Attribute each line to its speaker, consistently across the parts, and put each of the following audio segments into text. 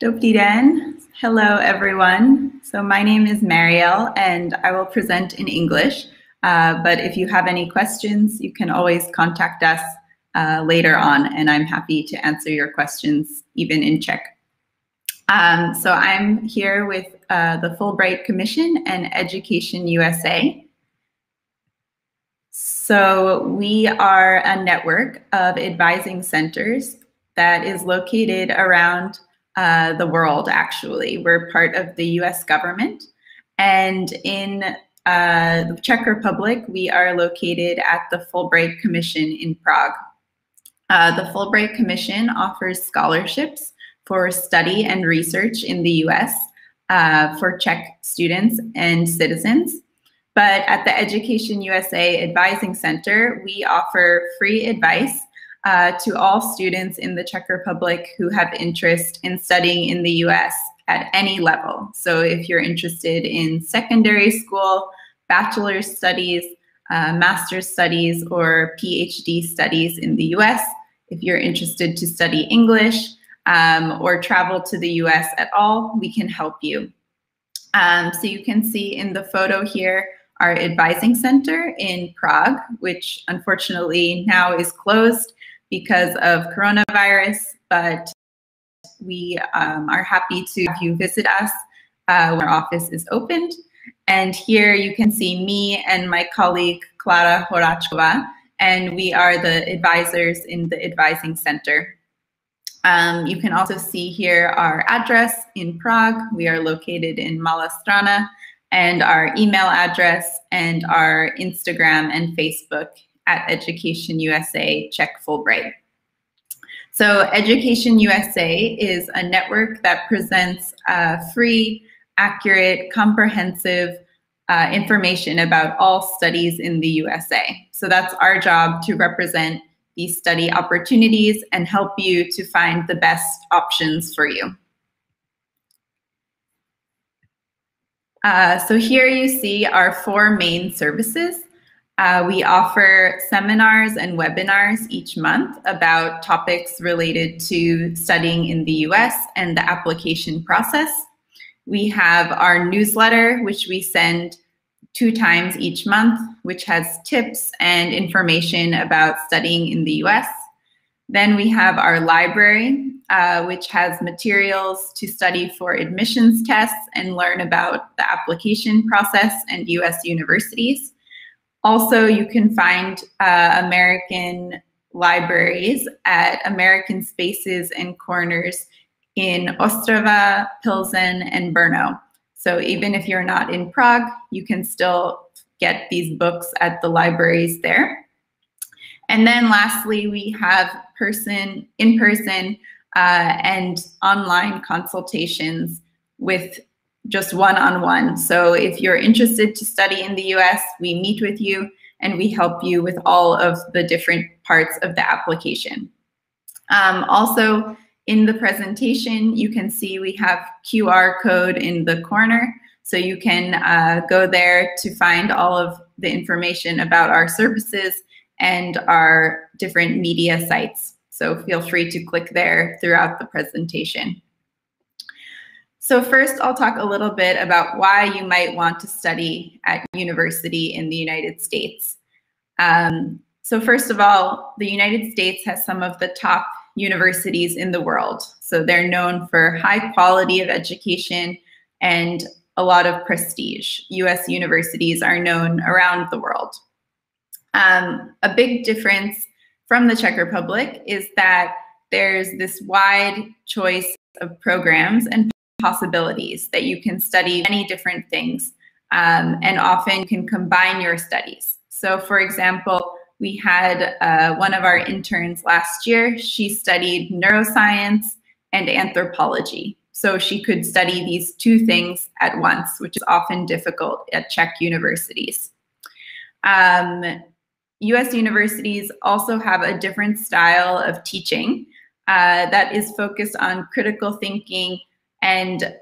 Speaker 1: Dobrý den. Hello, everyone. So my name is Marielle, and I will present in English. But if you have any questions, you can always contact us later on, and I'm happy to answer your questions even in Czech. So I'm here with the Fulbright Commission and Education USA. So we are a network of advising centers that is located around the world, actually. We're part of the US government. And in the Czech Republic, we are located at the Fulbright Commission in Prague. The Fulbright Commission offers scholarships for study and research in the US for Czech students and citizens. But at the Education USA Advising Center, we offer free advice to all students in the Czech Republic who have interest in studying in the US at any level. So if you're interested in secondary school, bachelor's studies, master's studies, or PhD studies in the US, if you're interested to study English or travel to the US at all, we can help you. So you can see in the photo here our advising center in Prague, which unfortunately now is closed because of coronavirus, but we are happy to have you visit us when our office is opened. And here you can see me and my colleague Klára Horáčková, and we are the advisors in the advising center. You can also see here our address in Prague. We are located in Malá Strana, and our email address and our Instagram and Facebook at Education USA Czech Fulbright. So Education USA is a network that presents free, accurate, comprehensive information about all studies in the USA. So that's our job, to represent these study opportunities and help you to find the best options for you. So here you see our 4 main services. We offer seminars and webinars each month about topics related to studying in the US and the application process. We have our newsletter, which we send 2 times each month, which has tips and information about studying in the US. Then we have our library, which has materials to study for admissions tests and learn about the application process and US universities. Also, you can find American libraries at American Spaces and Corners in Ostrava, Pilsen, and Brno. So even if you're not in Prague, you can still get these books at the libraries there. And then lastly, we have in-person and online consultations with just one-on-one. So if you're interested to study in the US, we meet with you and we help you with all of the different parts of the application. Also, in the presentation, you can see we have QR code in the corner. So you can go there to find all of the information about our services and our different media sites. So feel free to click there throughout the presentation. So first, I'll talk a little bit about why you might want to study at university in the United States. So first of all, the United States has some of the top universities in the world. So they're known for high quality of education and a lot of prestige. US universities are known around the world. A big difference from the Czech Republic is that there's this wide choice of programs and possibilities that you can study many different things and often can combine your studies. So for example, we had one of our interns last year. She studied neuroscience and anthropology. So she could study these 2 things at once, which is often difficult at Czech universities. US universities also have a different style of teaching that is focused on critical thinking and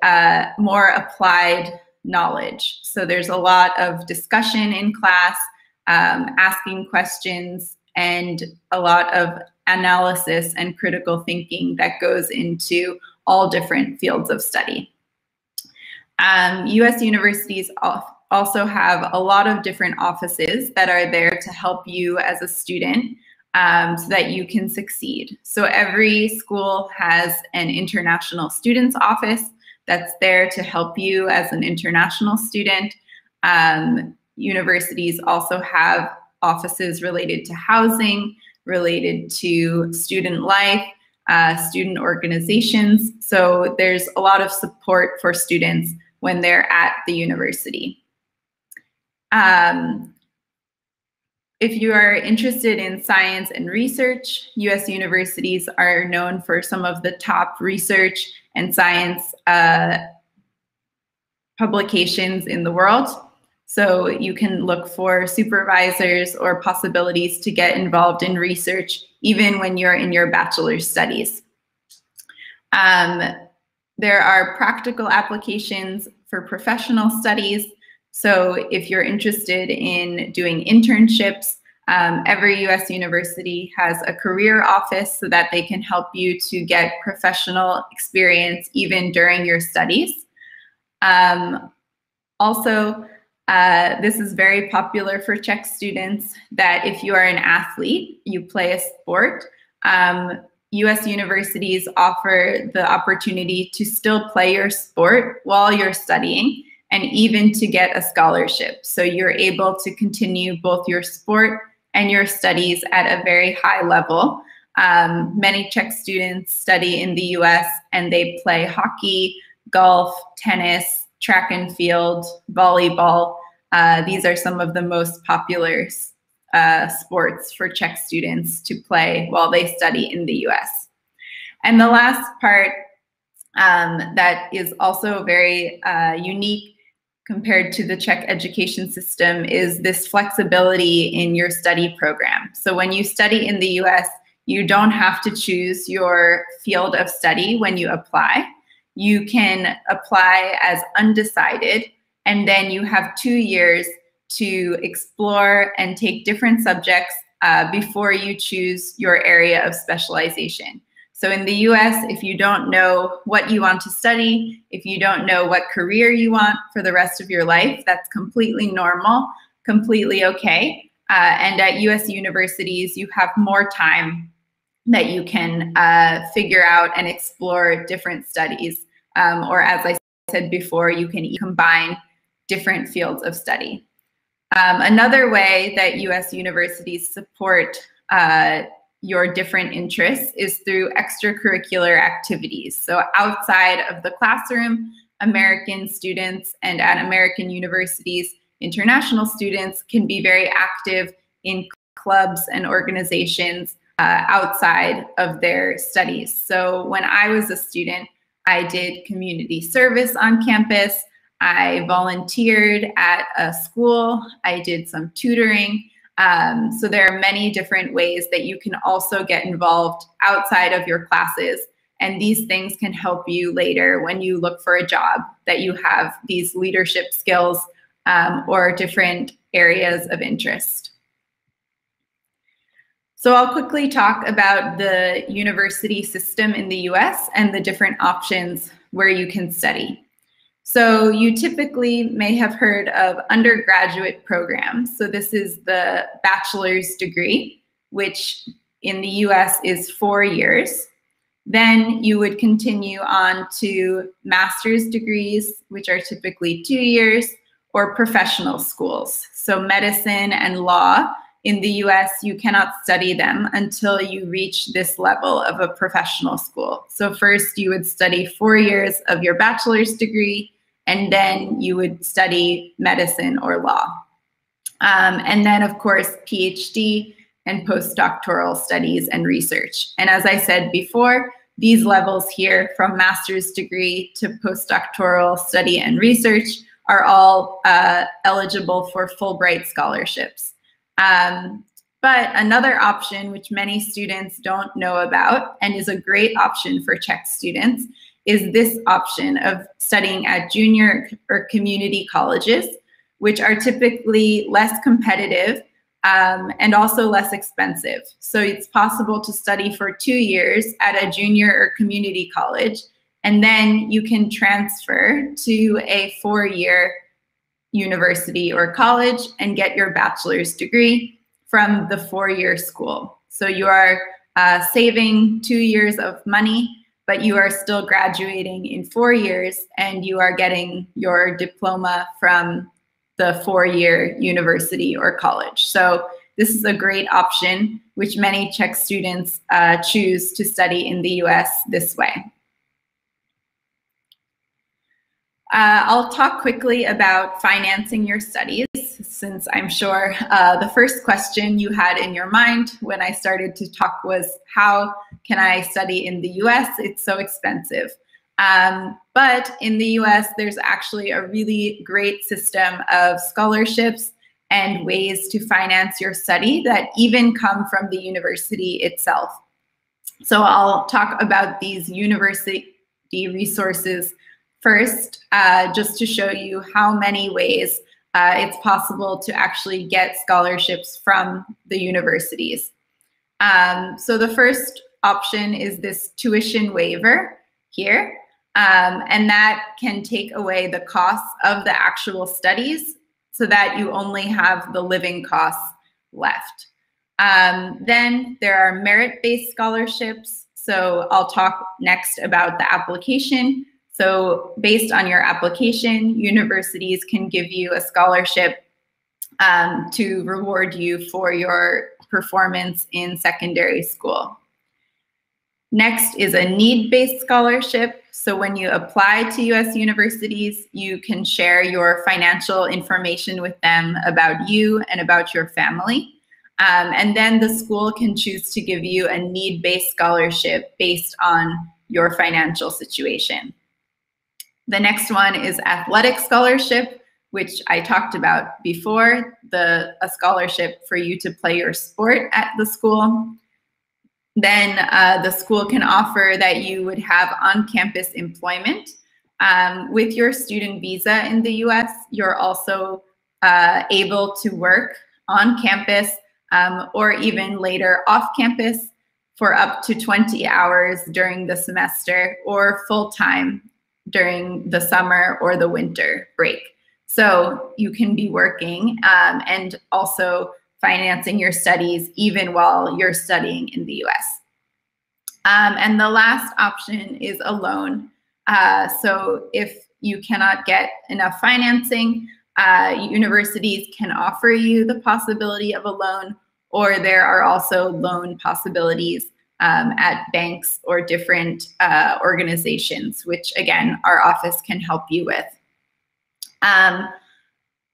Speaker 1: more applied knowledge. So there's a lot of discussion in class, asking questions, and a lot of analysis and critical thinking that goes into all different fields of study. US universities also have a lot of different offices that are there to help you as a student so that you can succeed. So every school has an international students office that's there to help you as an international student. Universities also have offices related to housing, related to student life, student organizations. So there's a lot of support for students when they're at the university. If you are interested in science and research, US universities are known for some of the top research and science publications in the world. So you can look for supervisors or possibilities to get involved in research even when you're in your bachelor's studies. There are practical applications for professional studies. So if you're interested in doing internships, every US university has a career office so that they can help you to get professional experience even during your studies. Also, this is very popular for Czech students, that if you are an athlete, you play a sport, US universities offer the opportunity to still play your sport while you're studying and even to get a scholarship. So you're able to continue both your sport and your studies at a very high level. Many Czech students study in the US and they play hockey, golf, tennis, track and field, volleyball. These are some of the most popular sports for Czech students to play while they study in the US. And the last part that is also very unique compared to the Czech education system is this flexibility in your study program. So when you study in the US, you don't have to choose your field of study when you apply. You can apply as undecided, and then you have 2 years to explore and take different subjects before you choose your area of specialization. So in the US, if you don't know what you want to study, if you don't know what career you want for the rest of your life, that's completely normal, completely okay. And at US universities, you have more time that you can figure out and explore different studies. Or as I said before, you can combine different fields of study. Another way that US universities support your different interests is through extracurricular activities. So outside of the classroom, American students and at American universities, international students can be very active in clubs and organizations outside of their studies. So when I was a student, I did community service on campus. I volunteered at a school. I did some tutoring. So there are many different ways that you can also get involved outside of your classes. And these things can help you later when you look for a job, that you have these leadership skills or different areas of interest. So I'll quickly talk about the university system in the US and the different options where you can study. So you typically may have heard of undergraduate programs. So this is the bachelor's degree, which in the US is 4 years. Then you would continue on to master's degrees, which are typically 2 years, or professional schools. So medicine and law in the US, you cannot study them until you reach this level of a professional school. So first you would study 4 years of your bachelor's degree, and then you would study medicine or law. And then, of course, PhD and postdoctoral studies and research. And as I said before, these levels here from master's degree to postdoctoral study and research are all eligible for Fulbright scholarships. But another option, which many students don't know about and is a great option for Czech students, is this option of studying at junior or community colleges, which are typically less competitive and also less expensive. So it's possible to study for 2 years at a junior or community college And then you can transfer to a 4-year university or college and get your bachelor's degree from the 4-year school. So you are saving 2 years of money, but you are still graduating in 4 years, and you are getting your diploma from the 4-year university or college. So this is a great option, which many Czech students choose to study in the US this way. I'll talk quickly about financing your studies, since I'm sure the first question you had in your mind when I started to talk was, how can I study in the US? It's so expensive. But in the US, there's actually a really great system of scholarships and ways to finance your study that even come from the university itself. So I'll talk about these university resources first, just to show you how many ways it's possible to actually get scholarships from the universities. So the first option is this tuition waiver here, and that can take away the costs of the actual studies so that you only have the living costs left. Then there are merit-based scholarships. So I'll talk next about the application. So based on your application, universities can give you a scholarship to reward you for your performance in secondary school. Next is a need-based scholarship. So when you apply to US universities, you can share your financial information with them about you and about your family. And then the school can choose to give you a need-based scholarship based on your financial situation. The next one is athletic scholarship, which I talked about before, a scholarship for you to play your sport at the school. Then the school can offer that you would have on-campus employment. With your student visa in the US, you're also able to work on campus or even later off campus for up to 20 hours during the semester, or full-time during the summer or the winter break. So you can be working and also financing your studies even while you're studying in the US. And the last option is a loan. So if you cannot get enough financing, universities can offer you the possibility of a loan, or there are also loan possibilities at banks or different organizations, which again, our office can help you with.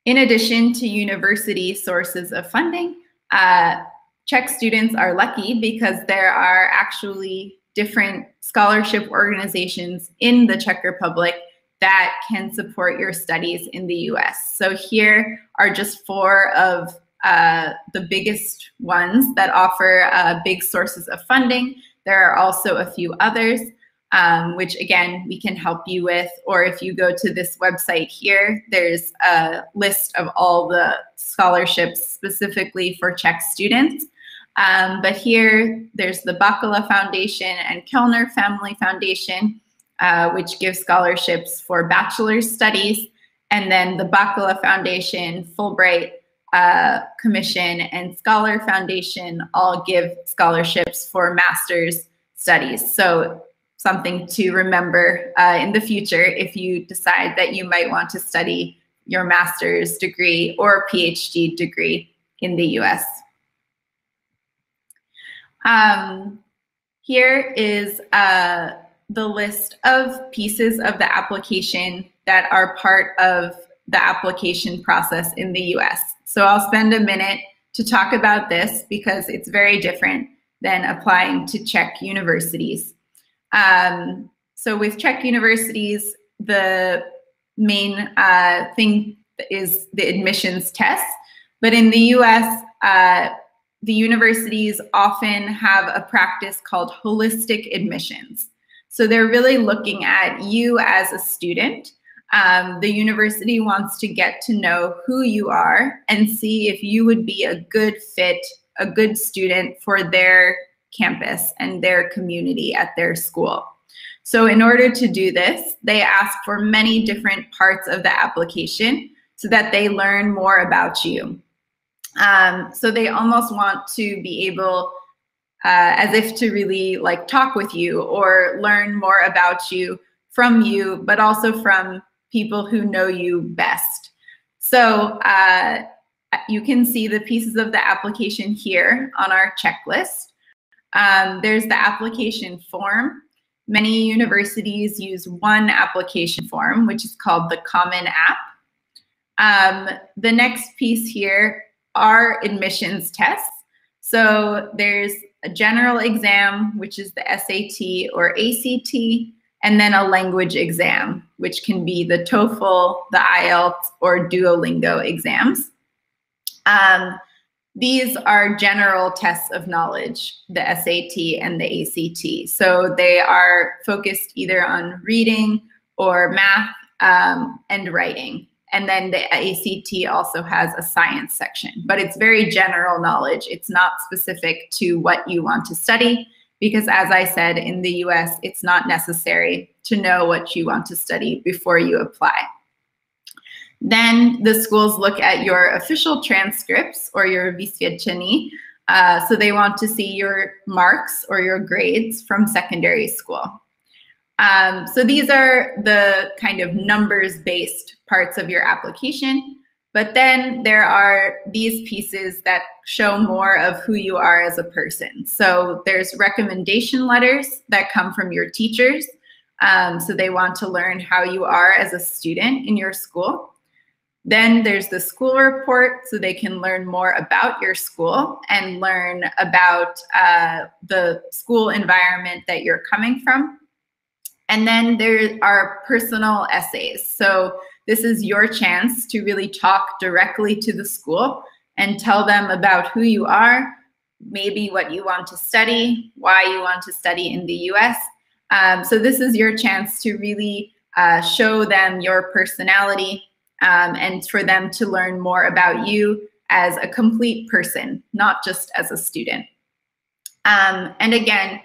Speaker 1: In addition to university sources of funding, Czech students are lucky because there are actually different scholarship organizations in the Czech Republic that can support your studies in the US. So here are just 4 of the biggest ones that offer big sources of funding. There are also a few others, which again, we can help you with. Or if you go to this website here, there's a list of all the scholarships specifically for Czech students. But here, there's the Bakala Foundation and Kellner Family Foundation, which gives scholarships for bachelor's studies. And then the Bakala Foundation, Fulbright Commission, and Scholar Foundation all give scholarships for master's studies. So something to remember in the future if you decide that you might want to study your master's degree or PhD degree in the US. Here is the list of pieces of the application that are part of the application process in the US. So I'll spend a minute to talk about this because it's very different than applying to Czech universities. So with Czech universities, the main thing is the admissions test. But in the US, the universities often have a practice called holistic admissions. So they're really looking at you as a student. The university wants to get to know who you are and see if you would be a good fit, a good student for their campus and their community at their school. So in order to do this, they ask for many different parts of the application so that they learn more about you. So they almost want to be able, as if to really like talk with you or learn more about you from you, but also from people who know you best. So you can see the pieces of the application here on our checklist. There's the application form. Many universities use one application form, which is called the Common App. The next piece here are admissions tests. So there's a general exam, which is the SAT or ACT, and then a language exam, which can be the TOEFL, the IELTS, or Duolingo exams. These are general tests of knowledge, the SAT and the ACT. So they are focused either on reading or math and writing. And then the ACT also has a science section, but it's very general knowledge. It's not specific to what you want to study, because as I said, in the US, it's not necessary to know what you want to study before you apply. Then the schools look at your official transcripts or your vysvědčení. So they want to see your marks or your grades from secondary school. So these are the kind of numbers-based parts of your application. But then there are these pieces that show more of who you are as a person. So there's recommendation letters that come from your teachers. So they want to learn how you are as a student in your school. Then there's the school report, so they can learn more about your school and learn about the school environment that you're coming from. And then there are personal essays. So this is your chance to really talk directly to the school and tell them about who you are, maybe what you want to study, why you want to study in the US. So this is your chance to really show them your personality, and for them to learn more about you as a complete person, not just as a student. And again,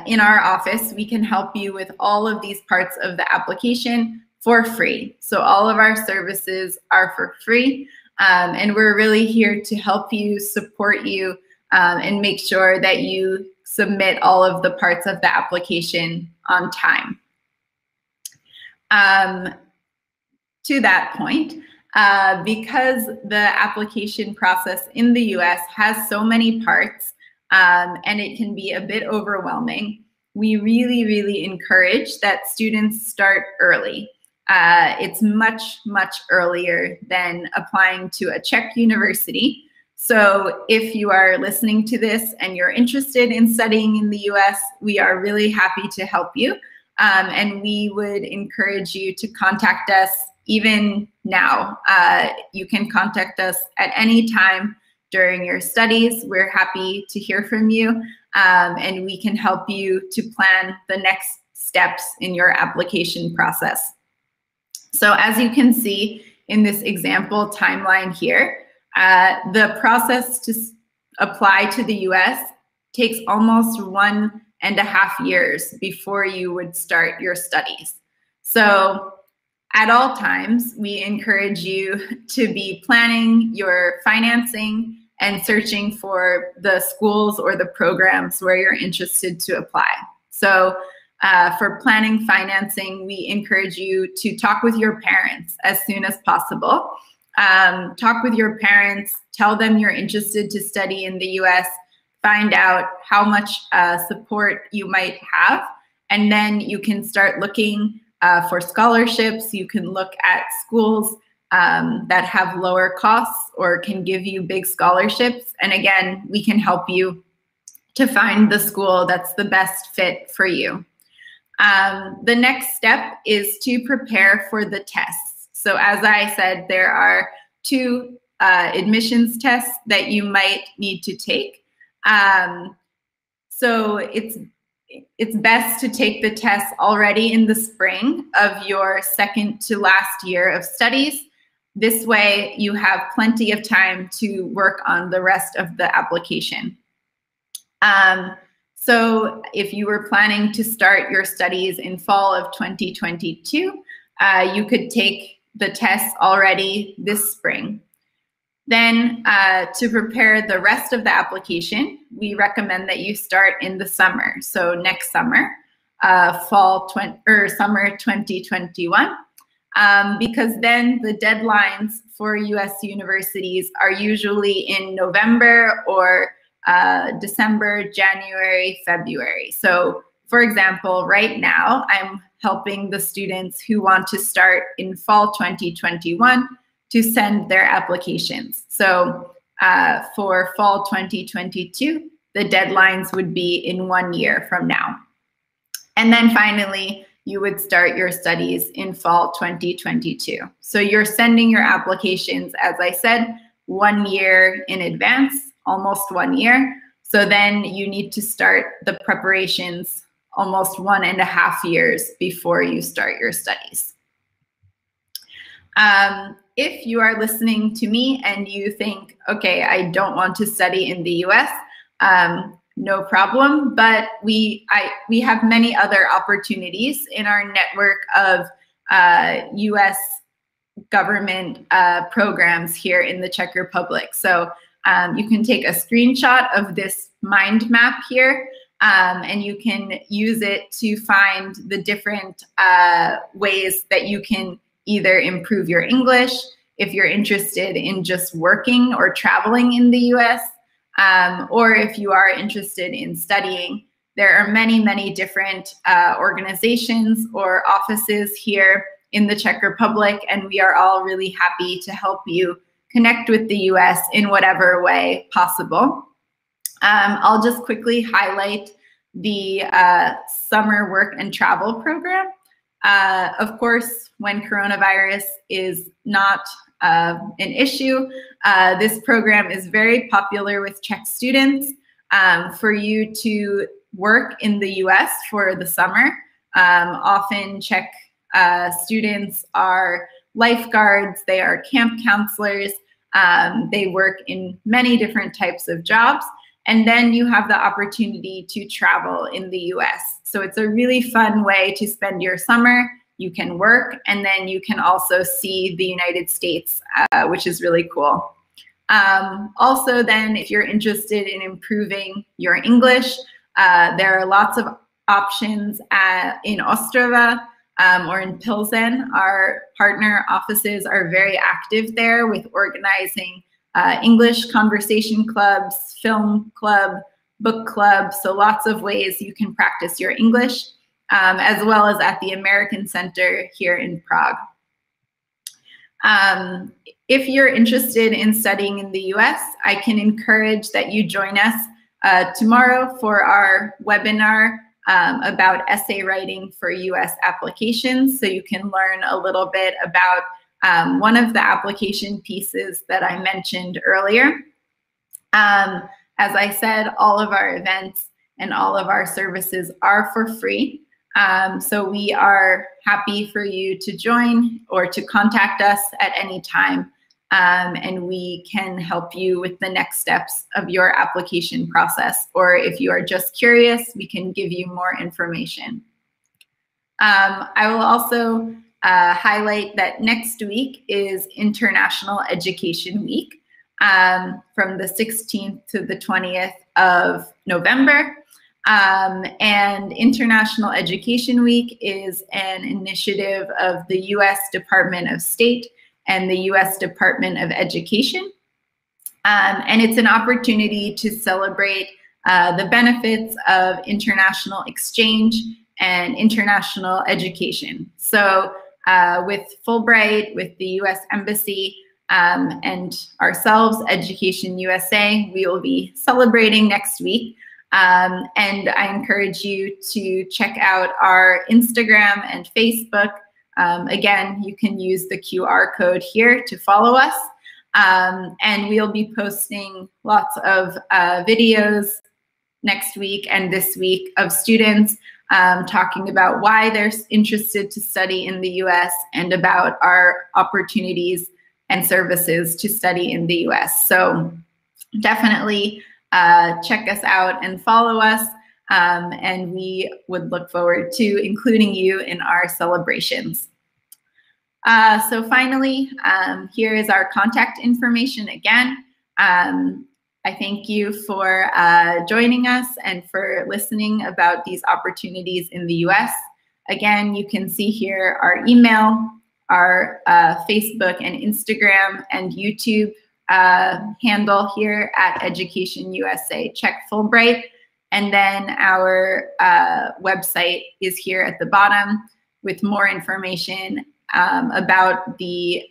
Speaker 1: in our office, we can help you with all of these parts of the application for free. So all of our services are for free, and we're really here to help you, support you, and make sure that you submit all of the parts of the application on time. To that point, because the application process in the US has so many parts, and it can be a bit overwhelming, we really, really encourage that students start early. It's much, much earlier than applying to a Czech university. So if you are listening to this and you're interested in studying in the US, we are really happy to help you. And we would encourage you to contact us even now. You can contact us at any time during your studies. We're happy to hear from you, and we can help you to plan the next steps in your application process. So as you can see in this example timeline here, the process to apply to the US takes almost 1.5 years before you would start your studies. So at all times, we encourage you to be planning your financing and searching for the schools or the programs where you're interested to apply. So for planning financing, we encourage you to talk with your parents as soon as possible. Talk with your parents, tell them you're interested to study in the US, find out how much support you might have, and then you can start looking for scholarships. You can look at schools that have lower costs or can give you big scholarships. And again, we can help you to find the school that's the best fit for you. The next step is to prepare for the tests. So as I said, there are 2 admissions tests that you might need to take. So it's best to take the tests already in the spring of your second to last year of studies. This way you have plenty of time to work on the rest of the application. So if you were planning to start your studies in fall of 2022, you could take the test already this spring. Then to prepare the rest of the application, we recommend that you start in the summer. So next summer, summer 2021, because then the deadlines for US universities are usually in November or December, January, February. So for example, right now, I'm helping the students who want to start in fall 2021 to send their applications. So for fall 2022, the deadlines would be in 1 year from now. And then finally, you would start your studies in fall 2022. So you're sending your applications, as I said, 1 year in advance, almost 1 year. So then you need to start the preparations almost 1.5 years before you start your studies. If you are listening to me and you think, okay, I don't want to study in the US, no problem, but we have many other opportunities in our network of US government programs here in the Czech Republic. So you can take a screenshot of this mind map here, and you can use it to find the different ways that you can either improve your English if you're interested in just working or traveling in the US, or if you are interested in studying. There are many, many different organizations or offices here in the Czech Republic, and we are all really happy to help you connect with the US in whatever way possible. I'll just quickly highlight the summer work and travel program. Of course, when coronavirus is not an issue, this program is very popular with Czech students. For you to work in the US for the summer, often Czech students are lifeguards, they are camp counselors, they work in many different types of jobs, and then you have the opportunity to travel in the US. So it's a really fun way to spend your summer. You can work, and then you can also see the United States, which is really cool. Also then, if you're interested in improving your English, there are lots of options in Ostrava or in Pilsen. Our partner offices are very active there with organizing English conversation clubs, film club, book club, so lots of ways you can practice your English, as well as at the American Center here in Prague. If you're interested in studying in the US, I can encourage that you join us tomorrow for our webinar about essay writing for US applications, so you can learn a little bit about one of the application pieces that I mentioned earlier. As I said, all of our events and all of our services are for free. So we are happy for you to join or to contact us at any time, and we can help you with the next steps of your application process. Or if you are just curious, we can give you more information. I will also highlight that next week is International Education Week, from the 16th to the 20th of November. And International Education Week is an initiative of the US Department of State and the US Department of Education. And it's an opportunity to celebrate the benefits of international exchange and international education. So with Fulbright, with the US Embassy, and ourselves, Education USA, we will be celebrating next week. And I encourage you to check out our Instagram and Facebook. Again, you can use the QR code here to follow us. And we'll be posting lots of videos next week and this week of students talking about why they're interested to study in the US and about our opportunities and services to study in the US. So definitely check us out and follow us. and we would look forward to including you in our celebrations. So finally, here is our contact information again. I thank you for joining us and for listening about these opportunities in the US. Again, you can see here our email, our Facebook and Instagram and YouTube handle here at Education USA. Check Fulbright. And then our website is here at the bottom with more information about the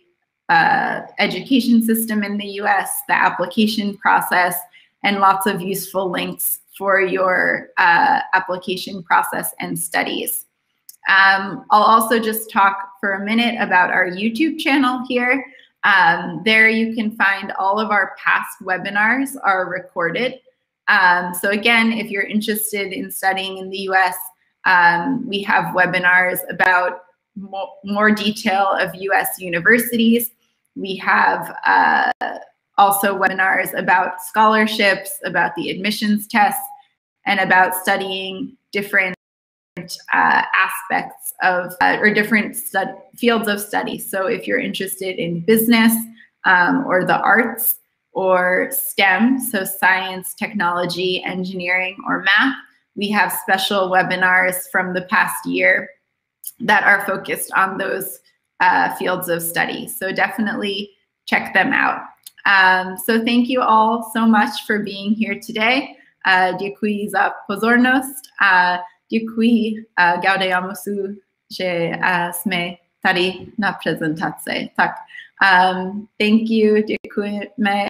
Speaker 1: education system in the US, the application process, and lots of useful links for your application process and studies. I'll also just talk for a minute about our YouTube channel here. There you can find all of our past webinars are recorded. So again, if you're interested in studying in the US, we have webinars about more detail of US universities. We have also webinars about scholarships, about the admissions tests, and about studying different aspects of or different fields of study. So if you're interested in business or the arts or STEM, so science, technology, engineering, or math, we have special webinars from the past year that are focused on those fields of study. So definitely check them out. So thank you all so much for being here today. Děkuji za pozornost. Děkuji, gaudeamusu, že jsme tady na prezentaci. Tak, thank you, děkujeme.